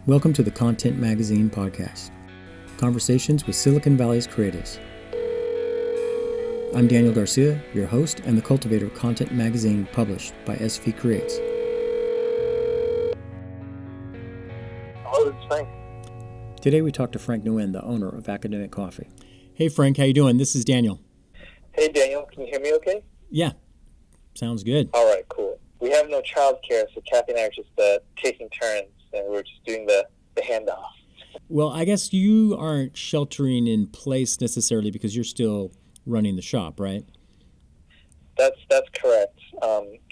Welcome to the Content Magazine podcast, conversations with Silicon Valley's creatives. I'm Daniel Garcia, your host and the cultivator of Content Magazine published by SV Creates. Hello, this is Frank. Today we talk to Frank Nguyen, the owner of Academic Coffee. Hey Frank, how you doing? This is Daniel. Hey Daniel, can you hear me okay? Yeah, sounds good. All right, cool. We have no childcare, so Kathy and I are just taking turns, and we're just doing the handoff. Well, I guess you aren't sheltering in place necessarily because you're still running the shop, right? That's correct.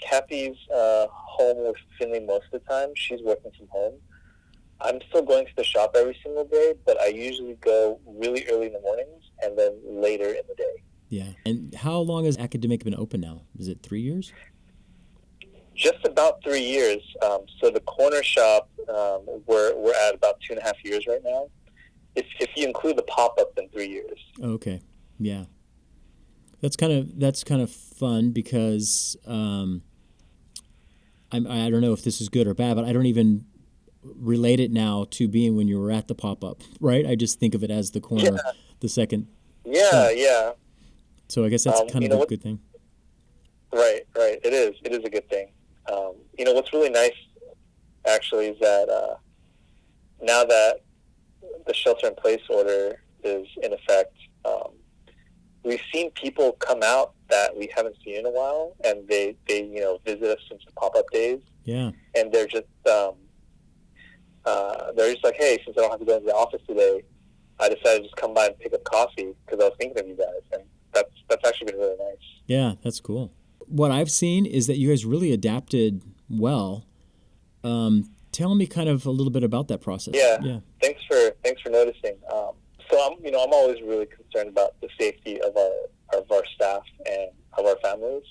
Kathy's home with Finley most of the time. She's working from home. I'm still going to the shop every single day, but I usually go really early in the mornings and then later in the day. Yeah. And how long has Academic been open now? Is it 3 years? Just about 3 years. So the corner shop, we're at about 2.5 years right now. If you include the pop-up, then 3 years. Okay, yeah, that's kind of fun because I don't know if this is good or bad, but I don't even relate it now to being when you were at the pop-up, right? I just think of it as the corner, the second. Yeah, shop. yeah. So I guess that's kind of a good thing. Right. It is a good thing. What's really nice, actually, is that now that the shelter-in-place order is in effect, we've seen people come out that we haven't seen in a while, and they visit us since the pop-up days. Yeah. And they're just like, hey, since I don't have to go into the office today, I decided to just come by and pick up coffee because I was thinking of you guys, and that's actually been really nice. Yeah, that's cool. What I've seen is that you guys really adapted well. Tell me kind of a little bit about that process. Yeah. Thanks for noticing. So I'm always really concerned about the safety of our staff and of our families.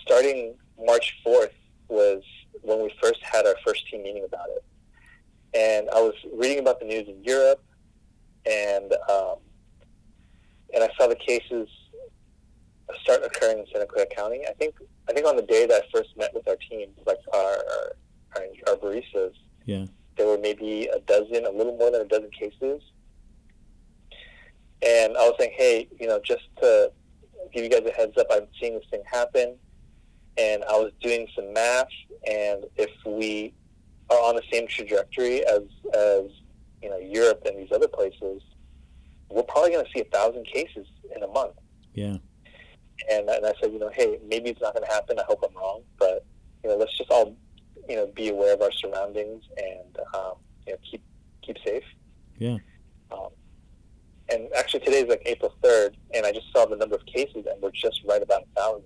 Starting March 4th was when we first had our first team meeting about it, and I was reading about the news in Europe, and I saw the cases start occurring in Santa Clara County. I think on the day that I first met with our team, like our baristas, there were maybe a little more than a dozen cases. And I was saying, hey, just to give you guys a heads up, I'm seeing this thing happen. And I was doing some math, and if we are on the same trajectory as Europe and these other places, we're probably going to see 1,000 cases in a month. Yeah. And I said, hey, maybe it's not going to happen. I hope I'm wrong, but let's just all be aware of our surroundings and keep safe. Yeah. And actually, today is like April 3rd, and I just saw the number of cases, and we're just right about 1,000.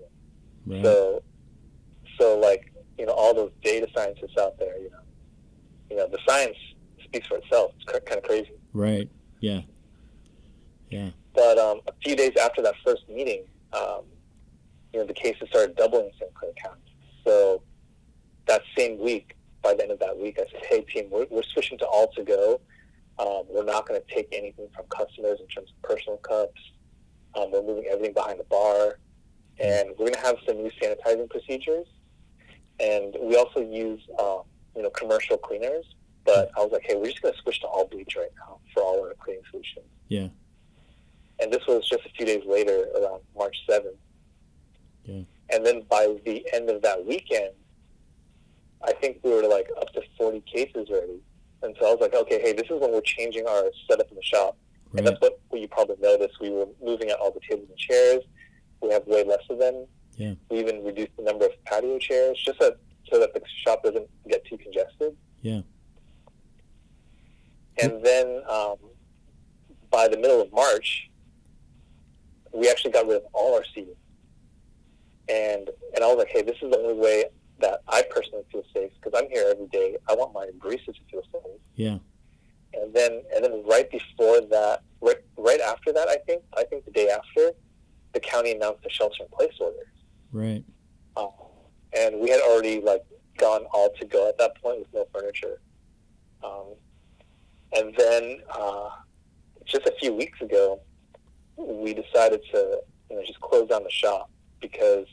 Right. So like all those data scientists out there, the science speaks for itself. It's kind of crazy. Right. Yeah. Yeah. But a few days after that first meeting, the cases started doubling in Santa Clara County. So that same week, by the end of that week, I said, hey, team, we're switching to all to go. We're not going to take anything from customers in terms of personal cups. We're moving everything behind the bar. And we're going to have some new sanitizing procedures. And we also use, commercial cleaners. But I was like, hey, we're just going to switch to all bleach right now for all our cleaning solutions. Yeah. And this was just a few days later, around March 7th. Yeah. And then by the end of that weekend, I think we were like up to 40 cases already. And so I was like, okay, hey, this is when we're changing our setup in the shop. Right. And that's what you probably noticed. We were moving out all the tables and chairs. We have way less of them. Yeah. We even reduced the number of patio chairs so that the shop doesn't get too congested. Yeah. And then by the middle of March, we actually got rid of all our seating. And I was like, hey, this is the only way that I personally feel safe because I'm here every day. I want my baristas to feel safe. Yeah. And then right before that, right after that, I think the day after, the county announced a shelter-in-place order. Right. And we had already gone all to go at that point with no furniture. And then just a few weeks ago, we decided to just close down the shop because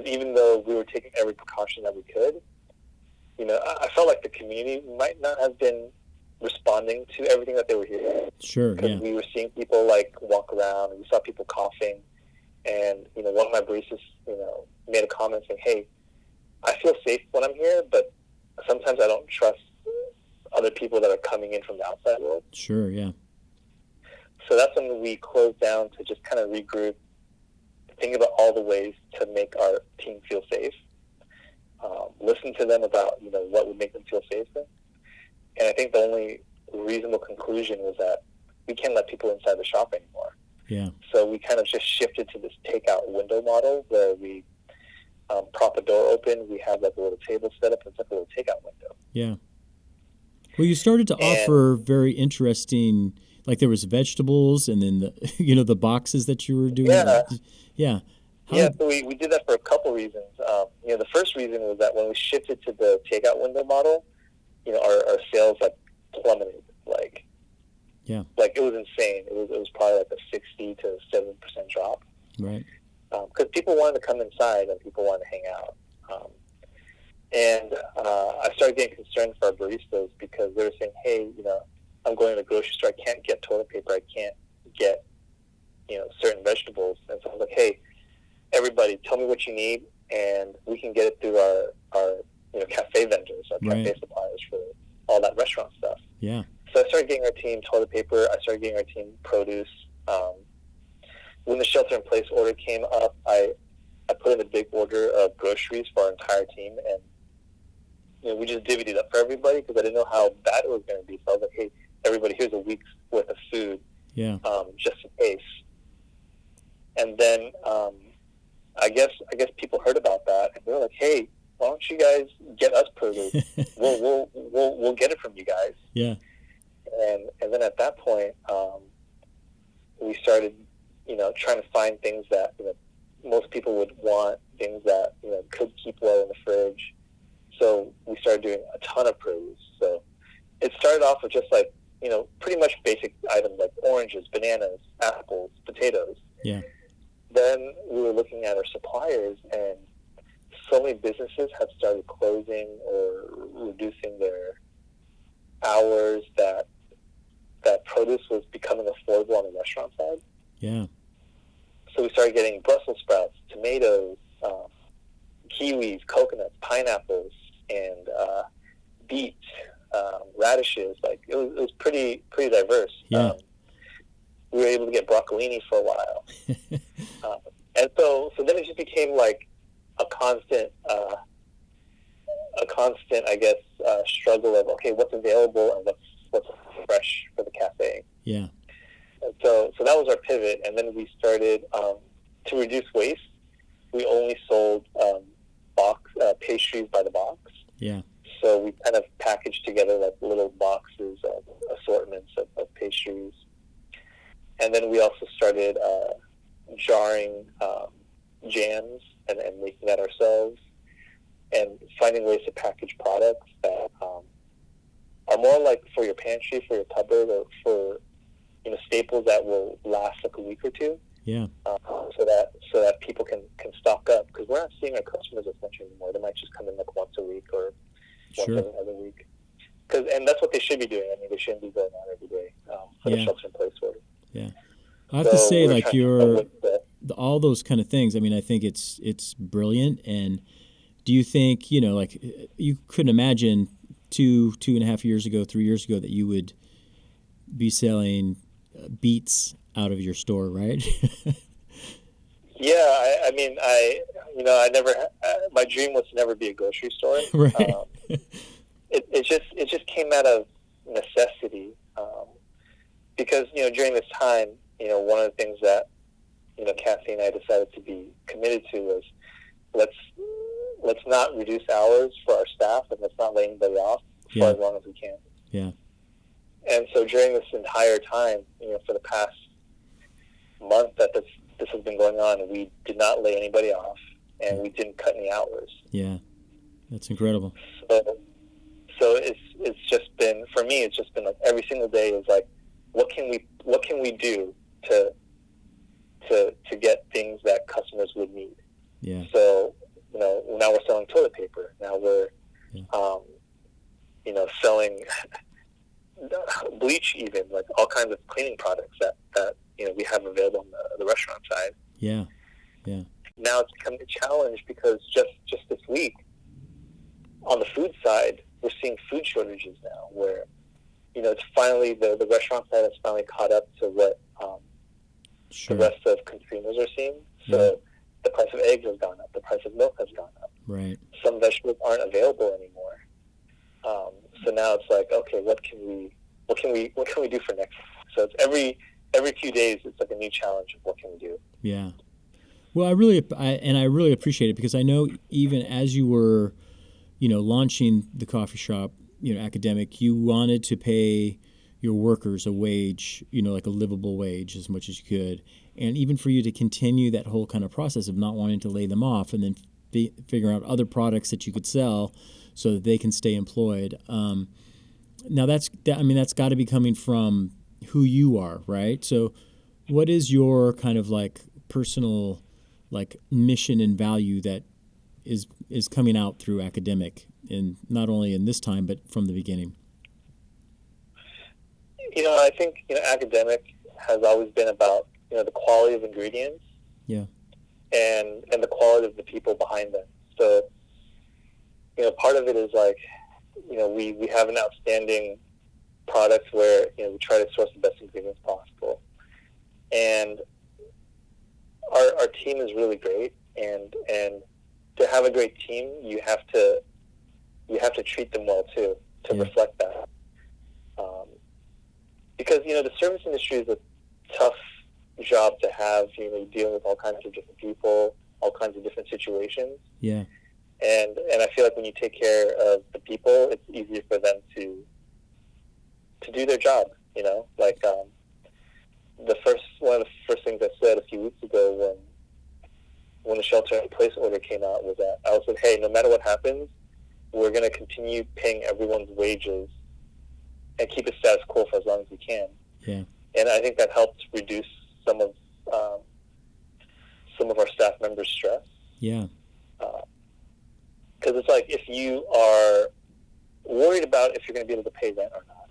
even though we were taking every precaution that we could, I felt like the community might not have been responding to everything that they were hearing. Sure, because yeah. we were seeing people like walk around, and we saw people coughing, and one of my baristas, made a comment saying, "Hey, I feel safe when I'm here, but sometimes I don't trust other people that are coming in from the outside world." Sure, yeah. So that's when we closed down to just kind of regroup, think about all the ways to make our team feel safe, listen to them about what would make them feel safer. And I think the only reasonable conclusion was that we can't let people inside the shop anymore. Yeah. So we kind of just shifted to this takeout window model where we prop a door open. We have like a little table set up. It's like a little takeout window. Yeah. Well, you started to offer very interesting, like there was vegetables, and then the the boxes that you were doing. Yeah. Yeah. So we did that for a couple reasons. The first reason was that when we shifted to the takeout window model, our sales like plummeted. Like it was insane. It was probably like a 60 to 70% drop. Right. Because people wanted to come inside and people wanted to hang out. And I started getting concerned for our baristas because they were saying, "Hey, I'm going to the grocery store. I can't get toilet paper. I can't get, certain vegetables." And so I was like, "Hey, everybody, tell me what you need, and we can get it through our cafe vendors, our cafe suppliers for all that restaurant stuff." Yeah. So I started getting our team toilet paper. I started getting our team produce. When the shelter-in-place order came up, I put in a big order of groceries for our entire team, and we just divvied it up for everybody because I didn't know how bad it was going to be. So I was like, "Hey, everybody, here's a week's worth of food, just in case." And then I guess people heard about that, and they were like, "Hey, why don't you guys get us produce? We'll get it from you guys." Yeah. And then at that point, we started, trying to find things that most people would want, things that could keep well in the fridge. So we started doing a ton of produce. So it started off with just like pretty much basic items like oranges, bananas, apples, potatoes. Yeah. Then we were looking at our suppliers, and so many businesses had started closing or reducing their hours that produce was becoming affordable on the restaurant side. Yeah. So we started getting Brussels sprouts, tomatoes, kiwis, coconuts, pineapples, and beets, radishes. Like it was pretty diverse. Yeah. We were able to get broccolini for a while, and so then it just became like a constant, I guess, struggle of okay, what's available and what's fresh for the cafe. Yeah. And so that was our pivot, and then we started to reduce waste. We only sold pastries by the box. Yeah. So we kind of packaged together like little boxes of assortments of pastries, and then we also started jarring jams and making that ourselves, and finding ways to package products that are more like for your pantry, for your cupboard, or for staples that will last like a week or two. Yeah. So that people can stock up, because we're not seeing our customers as much anymore. They might just come in like once a week or once every other week. And that's what they should be doing. I mean, they shouldn't be going out every day for the shelter-in-place order. Yeah. I have to say, like all those kind of things. I mean, I think it's brilliant. And do you think like you couldn't imagine 2.5 years ago, 3 years ago that you would be selling beets out of your store, right? Yeah, I mean, I never. My dream was to never be a grocery store. Right. It just came out of necessity, because during this time, one of the things that Kathy and I decided to be committed to was let's not reduce hours for our staff, and let's not lay anybody off for as long as we can. Yeah. And so during this entire time, for the past month that this has been going on, we did not lay anybody off, and we didn't cut any hours. Yeah, that's incredible. So it's just been, for me, it's just been like every single day is like, what can we do to get things that customers would need? Yeah. So now we're selling toilet paper. Now we're selling bleach, even like all kinds of cleaning products that we have available on the restaurant side. Yeah, yeah. Now it's become a challenge because just this week on the food side, we're seeing food shortages now where, it's finally the restaurant side has finally caught up to what Sure. the rest of consumers are seeing. So the price of eggs has gone up. The price of milk has gone up. Right. Some vegetables aren't available anymore. So now it's like, okay, what can we do for next? So it's every few days, it's like a new challenge of what can we do. Yeah. Well, I really appreciate it because I know even as you were, launching the coffee shop, academic, you wanted to pay your workers a wage, like a livable wage as much as you could. And even for you to continue that whole kind of process of not wanting to lay them off and then figure out other products that you could sell so that they can stay employed. Now that's got to be coming from who you are, right? So what is your kind of like personal like mission and value that is coming out through academic, and not only in this time but from the beginning? I think academic has always been about the quality of ingredients, yeah, and the quality of the people behind them. So part of it is like we have an outstanding product where we try to source the best ingredients possible, and our team is really great, and to have a great team, you have to treat them well too, to reflect that. Because the service industry is a tough job to have. You're dealing with all kinds of different people, all kinds of different situations. Yeah. And I feel like when you take care of the people, it's easier for them to do their job. Like one of the first things I said a few weeks ago when the shelter-in-place order came out was that I said, hey, no matter what happens, we're going to continue paying everyone's wages and keep it status quo for as long as we can. Yeah. And I think that helped reduce some of our staff members' stress. Yeah. Because it's like if you are worried about if you're going to be able to pay rent or not,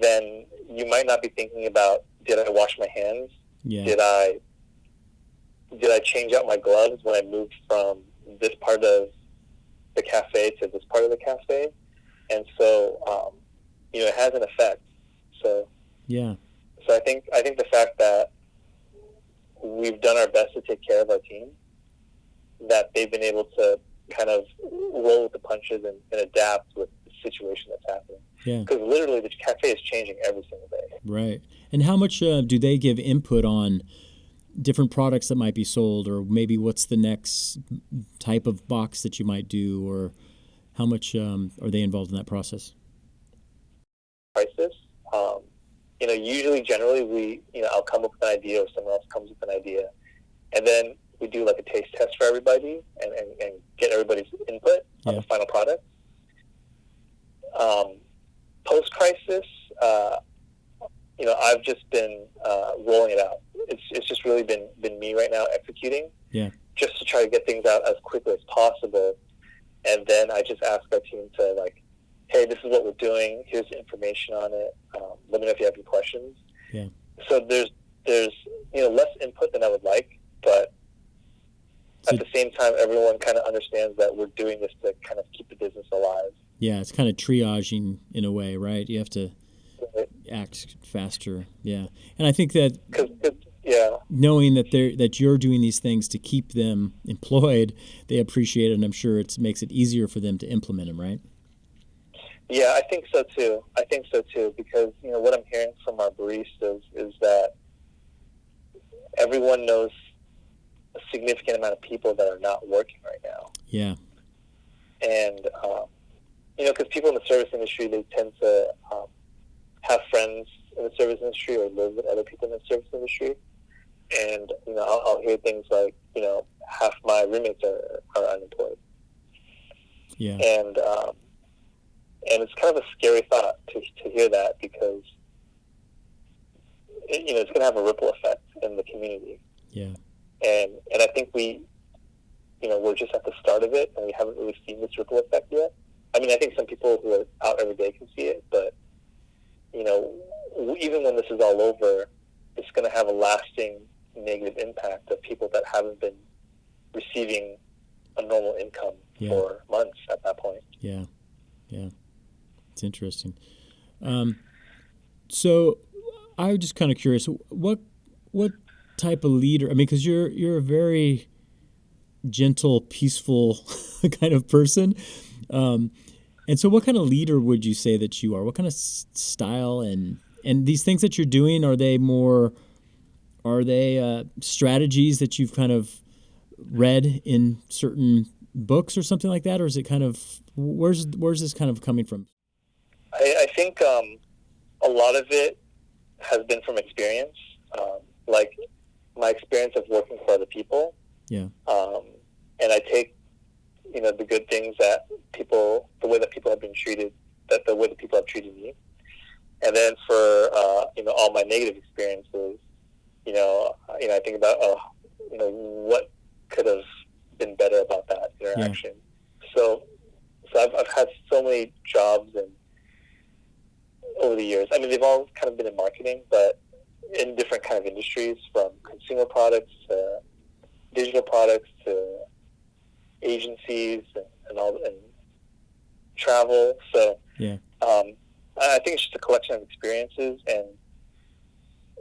then you might not be thinking about, did I wash my hands? Yeah. Did I change out my gloves when I moved from this part of the cafe to this part of the cafe? And so, it has an effect. So yeah. So I think the fact that we've done our best to take care of our team, that they've been able to kind of roll with the punches and adapt with the situation that's happening. Yeah. Because literally the cafe is changing every single day. Right. And how much do they give input on different products that might be sold, or maybe what's the next type of box that you might do, or how much are they involved in that process? Crisis. Usually, generally, I'll come up with an idea or someone else comes with an idea, and then we do like a taste test for everybody and get everybody's input on the final product. Post-crisis, I've just been rolling it out. It's just really been me right now executing, just to try to get things out as quickly as possible, and then I just ask our team to like, hey, this is what we're doing. Here's the information on it. Let me know if you have any questions. Yeah. So there's less input than I would like, but at the same time, everyone kind of understands that we're doing this to kind of keep the business alive. Yeah, it's kind of triaging in a way, right? You have to act faster. Yeah, and I think that knowing that you're doing these things to keep them employed, they appreciate it, and I'm sure it makes it easier for them to implement them, right? Yeah, I think so too. Because what I'm hearing from our baristas is that everyone knows a significant amount of people that are not working right now. Yeah. And because people in the service industry, they tend to have friends in the service industry or live with other people in the service industry. And I'll hear things like half my roommates are unemployed. Yeah. And it's kind of a scary thought to hear that, because it's going to have a ripple effect in the community. Yeah. And I think we're just at the start of it, and we haven't really seen this ripple effect yet. I mean, I think some people who are out not every day can see it, but, you know, even when this is all over, it's going to have a lasting negative impact of people that haven't been receiving a normal income for months at that point. Yeah. It's interesting. So I was just kind of curious, what type of leader? I mean, because you're a very gentle, peaceful kind of person. And so what kind of leader would you say that you are? What kind of style and these things that you're doing, are they strategies that you've kind of read in certain books or something like that? Or is it kind of, where's this kind of coming from? I think a lot of it has been from experience, like my experience of working for other people. Yeah. And I take, you know, the good things that people, the way that people have been treated, the way that people have treated me. And then for, you know, all my negative experiences, you know, I think about, you know, what could have been better about that interaction. Yeah. So I've had so many jobs and over the years. I mean, they've all kind of been in marketing, but in different kind of industries, from consumer products to digital products to agencies and travel. So yeah. I think it's just a collection of experiences,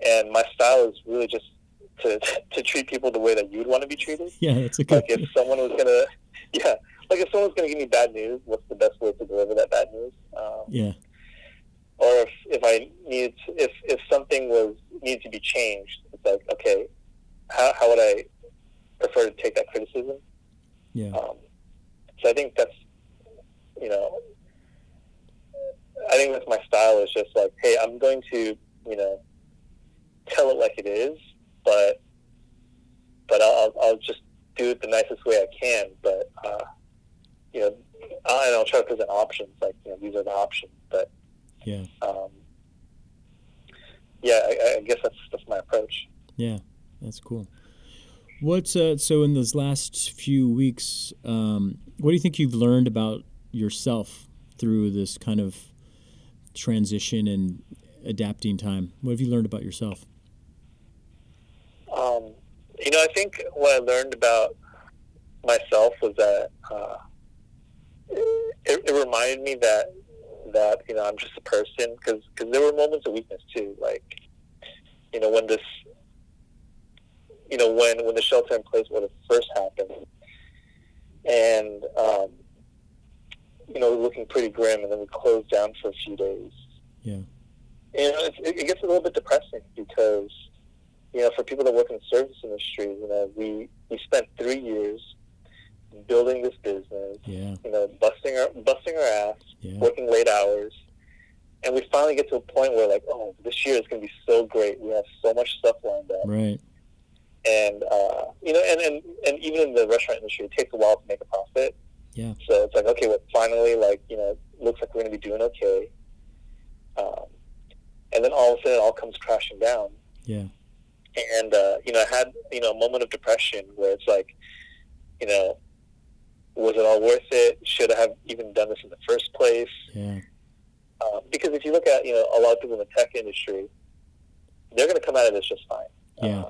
and my style is really just to treat people the way that you'd want to be treted. Yeah, that's a good. Like if someone was gonna, like if someone's gonna give me bad news, what's the best way to deliver that bad news? Yeah. Or if I needed to, if something needed to be changed, it's like, okay, how would I prefer to take that criticism? Yeah. So I think that's, you know, I think that's my style, is just like, hey, I'm going to, you know, tell it like it is, but I'll just do it the nicest way I can. But, you know, and I'll try to present options, like, you know, these are the options. But, yeah, I guess that's my approach. Yeah, that's cool. What's so in those last few weeks, what do you think you've learned about yourself through this kind of transition and adapting time? What have you learned about yourself? You know, I think what I learned about myself was that it reminded me that you know, I'm just a person, because there were moments of weakness too, like, you know, when this, you know, when the shelter in place would have first happened, and you know, looking pretty grim, and then we closed down for a few days. Yeah. You know, it gets a little bit depressing, because, you know, for people that work in the service industry, you know, we spent 3 years building this business. Yeah. You know, busting our ass, yeah. working late hours, and we finally get to a point where, like, oh, this year is going to be so great. We have so much stuff lined up. Right. And you know, and even in the restaurant industry, it takes a while to make a profit. Yeah. So it's like, okay, well, finally, like, you know, looks like we're going to be doing okay. And then all of a sudden, it all comes crashing down. Yeah. And you know, I had, you know, a moment of depression where it's like, you know, was it all worth it? Should I have even done this in the first place? Yeah. Because if you look at, you know, a lot of people in the tech industry, they're going to come out of this just fine. Yeah.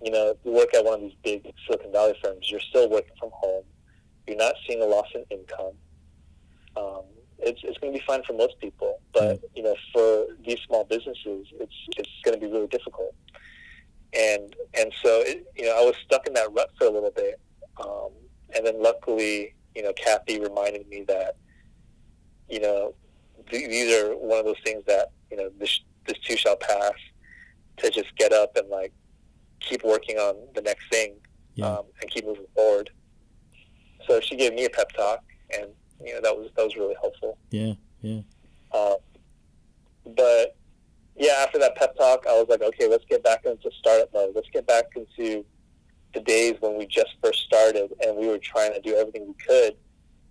You know, if you work at one of these big Silicon Valley firms, you're still working from home. You're not seeing a loss in income. It's going to be fine for most people, but you know, for these small businesses, it's going to be really difficult. And so you know, I was stuck in that rut for a little bit, and then luckily, you know, Kathy reminded me that, you know, these are one of those things that, you know, this too shall pass. To just get up and, like, keep working on the next thing, and keep moving forward. So she gave me a pep talk, and, you know, that was really helpful. Yeah. But yeah, after that pep talk, I was like, okay, let's get back into startup mode. Let's get back into the days when we just first started and we were trying to do everything we could,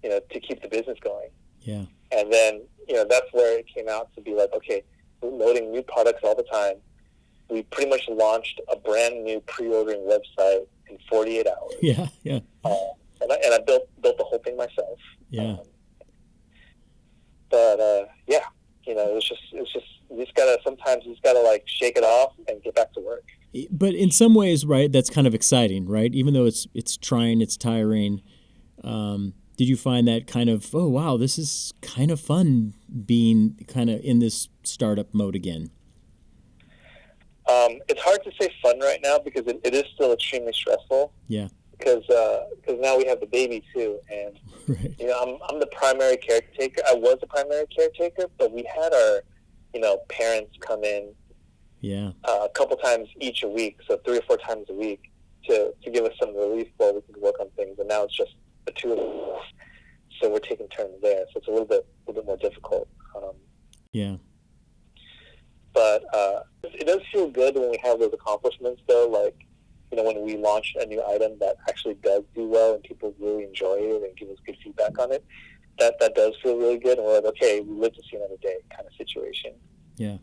you know, to keep the business going. Yeah. And then, you know, that's where it came out to be like, okay, we're loading new products all the time. We pretty much launched a brand new pre-ordering website in 48 hours. Yeah. And I built the whole thing myself. Yeah. But it's just sometimes you just gotta like shake it off and get back to work. But in some ways, right, that's kind of exciting, right? Even though it's trying, it's tiring. Did you find that kind of, oh, wow, this is kind of fun being kind of in this startup mode again? It's hard to say fun right now because it is still extremely stressful. Yeah. Because now we have the baby too, and right. I'm the primary caretaker. I was the primary caretaker, but we had our parents come in a couple times each a week, so 3 or 4 times a week to give us some relief while we can work on things. And now it's just the two of us, so we're taking turns there. So it's a little bit more difficult. But it does feel good when we have those accomplishments, though. Like when we launch a new item that actually does do well and people really enjoy it and give us good feedback on it, that does feel really good. And we're like, okay, we live to see another day kind of situation. Yeah.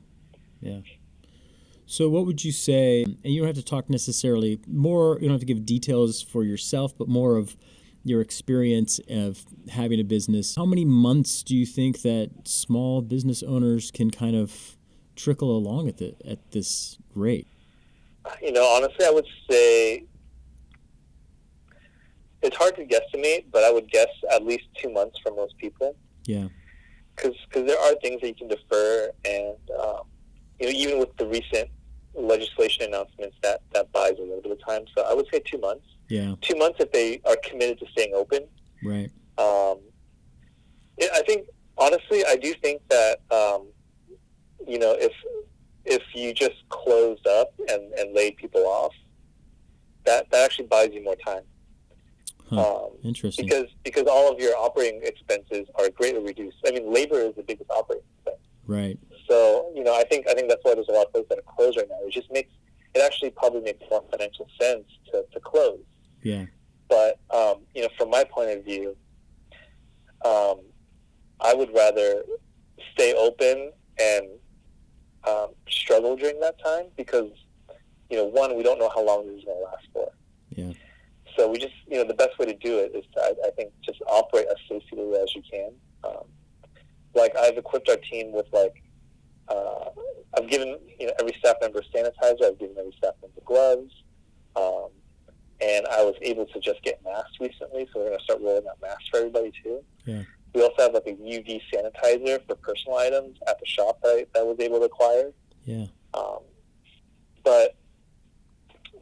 So what would you say, and you don't have to talk necessarily more, you don't have to give details for yourself, but more of your experience of having a business. How many months do you think that small business owners can kind of trickle along at this rate? Honestly, I would say it's hard to guesstimate, but I would guess at least 2 months for most people. Yeah. Because there are things that you can defer, and even with the recent legislation announcements, that buys a little bit of time. So I would say 2 months. Yeah. 2 months if they are committed to staying open. Right. I think, honestly, I do think that, if you just closed up and laid people off, that actually buys you more time. Interesting. Because all of your operating expenses are greatly reduced. I mean, labor is the biggest operating expense. Right. So, I think that's why there's a lot of places that are closed right now. It actually probably makes more financial sense to close. Yeah. But, from my point of view, I would rather stay open and struggle during that time because, one, we don't know how long this is going to last for. Yeah. So we just, the best way to do it is to, I think, just operate as safely as you can. I've equipped our team with, I've given, every staff member sanitizer. I've given every staff member gloves. And I was able to just get masks recently, so we're going to start rolling out masks for everybody, too. Yeah. We also have, a UV sanitizer for personal items at the shop that I was able to acquire. Yeah. But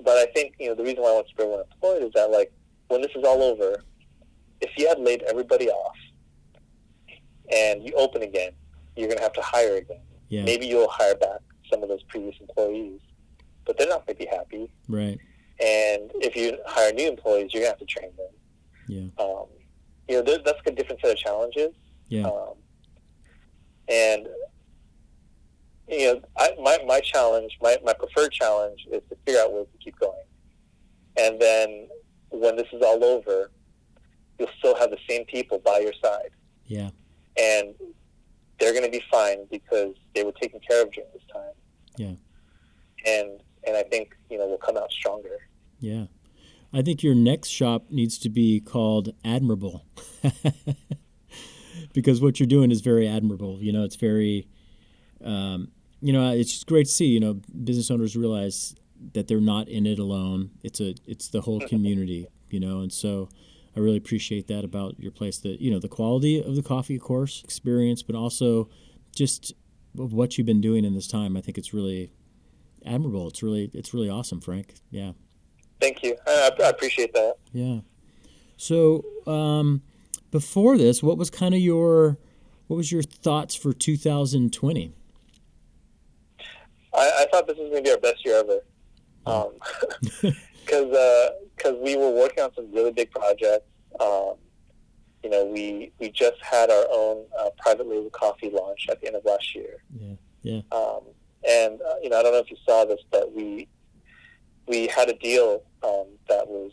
I think, the reason why I want to keep everyone employed is that, when this is all over, if you had laid everybody off and you open again, you're going to have to hire again. Yeah. Maybe you'll hire back some of those previous employees, but they're not going to be happy. Right. And if you hire new employees, you're going to have to train them. Yeah. That's a different set of challenges. Yeah. And my challenge, my preferred challenge is to figure out ways to keep going. And then when this is all over, you'll still have the same people by your side. Yeah. And they're going to be fine because they were taken care of during this time. Yeah. And I think, we'll come out stronger. Yeah. I think your next shop needs to be called Admirable because what you're doing is very admirable. It's very, it's just great to see, business owners realize that they're not in it alone. It's the whole community, and so I really appreciate that about your place, that, the quality of the coffee, of course, experience, but also just what you've been doing in this time. I think it's really admirable. It's really awesome, Frank. Yeah. Thank you. I appreciate that. Yeah. So before this, what was your thoughts for 2020? I thought this was going to be our best year ever. Because we were working on some really big projects. We just had our own private label coffee launch at the end of last year. Yeah. And I don't know if you saw this, but we had a deal that was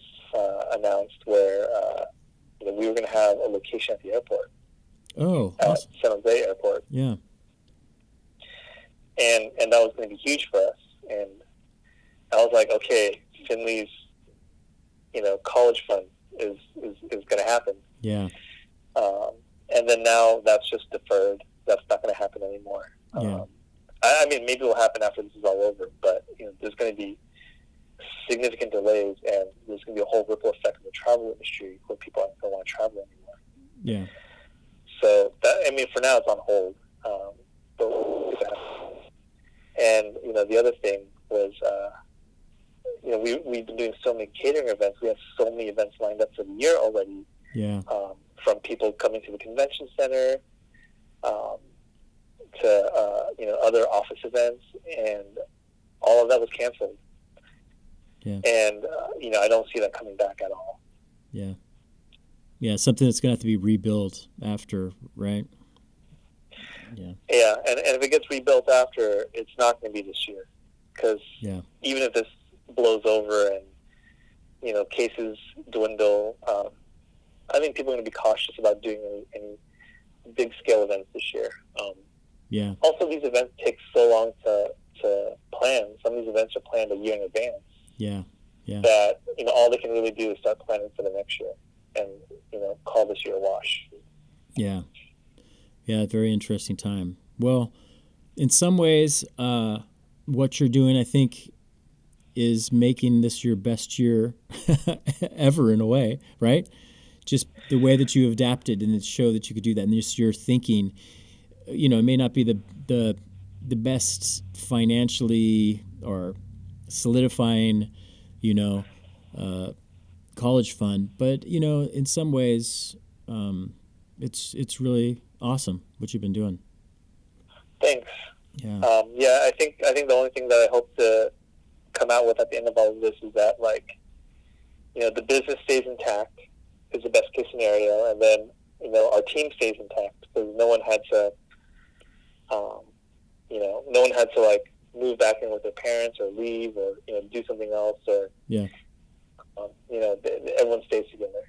announced where we were going to have a location at the airport. Oh, at awesome. San Jose Airport. Yeah. And that was going to be huge for us. And I was like, okay, Finley's, college fund is going to happen. Yeah. And then now that's just deferred. that's not going to happen anymore. Yeah. I mean, maybe it will happen after this is all over, but there's going to be significant delays, and there's going to be a whole ripple effect in the travel industry where people aren't going to want to travel anymore. Yeah. So for now it's on hold. But we'll see that. And the other thing was, we've been doing so many catering events. We have so many events lined up for the year already. Yeah. From people coming to the convention center, to other office events, and all of that was canceled. Yeah. And I don't see that coming back at all. Yeah. Yeah, something that's going to have to be rebuilt after, right? Yeah. Yeah, and if it gets rebuilt after, it's not going to be this year, because even if this blows over and cases dwindle, I think people are going to be cautious about doing any big scale events this year. Yeah. Also, these events take so long to plan. Some of these events are planned a year in advance. Yeah. Yeah. That all they can really do is start planning for the next year and call this year a wash. Yeah. Yeah, very interesting time. Well, in some ways, what you're doing, I think, is making this your best year ever in a way, right? Just the way that you adapted and it showed that you could do that. And just your thinking, it may not be the best financially or solidifying, college fund, but in some ways, it's really awesome what you've been doing. Thanks. Yeah. I think the only thing that I hope to come out with at the end of all of this is that, the business stays intact is the best case scenario, and then our team stays intact because no one had to move back in with their parents or leave or do something else, or everyone stays together.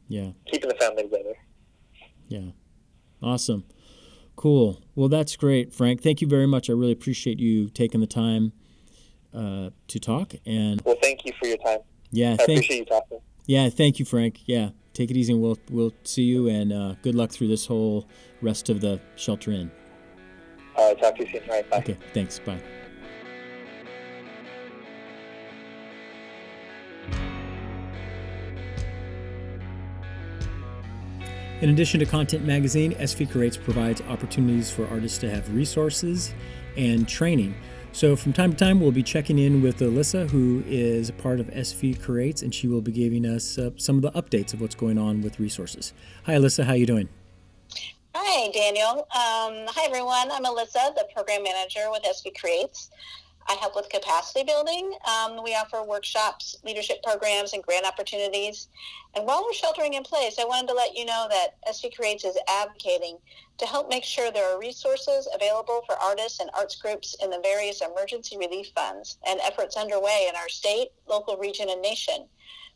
Yeah. Keeping the family together. Yeah. Awesome. Cool. Well, that's great, Frank. Thank you very much. I really appreciate you taking the time to talk. And well, thank you for your time. Yeah, I appreciate you talking. Yeah, thank you, Frank. Yeah, take it easy, and we'll see you. And good luck through this whole rest of the shelter in. All right, talk to you soon. All right, bye. Okay, thanks. Bye. In addition to Content Magazine, SV Creates provides opportunities for artists to have resources and training. So from time to time, we'll be checking in with Alyssa, who is a part of SV Creates, and she will be giving us some of the updates of what's going on with resources. Hi, Alyssa. How you doing? Hi, Daniel. Hi, everyone. I'm Alyssa, the program manager with SV Creates. I help with capacity building. We offer workshops, leadership programs, and grant opportunities. And while we're sheltering in place, I wanted to let you know that SV Creates is advocating to help make sure there are resources available for artists and arts groups in the various emergency relief funds and efforts underway in our state, local, region, and nation.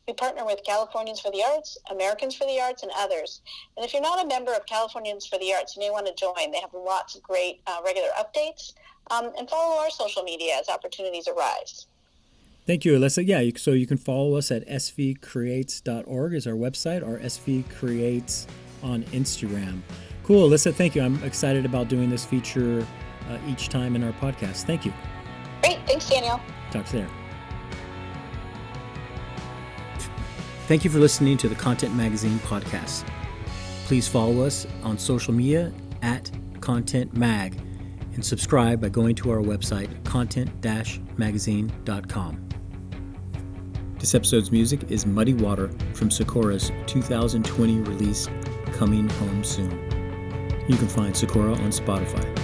We partner with Californians for the Arts, Americans for the Arts, and others. And if you're not a member of Californians for the Arts, you may want to join. They have lots of great regular updates. And follow our social media as opportunities arise. Thank you, Alyssa. Yeah, so you can follow us at svcreates.org is our website, or svcreates on Instagram. Cool, Alyssa, thank you. I'm excited about doing this feature each time in our podcast. Thank you. Great. Thanks, Daniel. Talk to you later. Thank you for listening to the Content Magazine podcast. Please follow us on social media at Content Mag and subscribe by going to our website, content-magazine.com. This episode's music is Muddy Water from Sakura's 2020 release, Coming Home Soon. You can find Sakura on Spotify.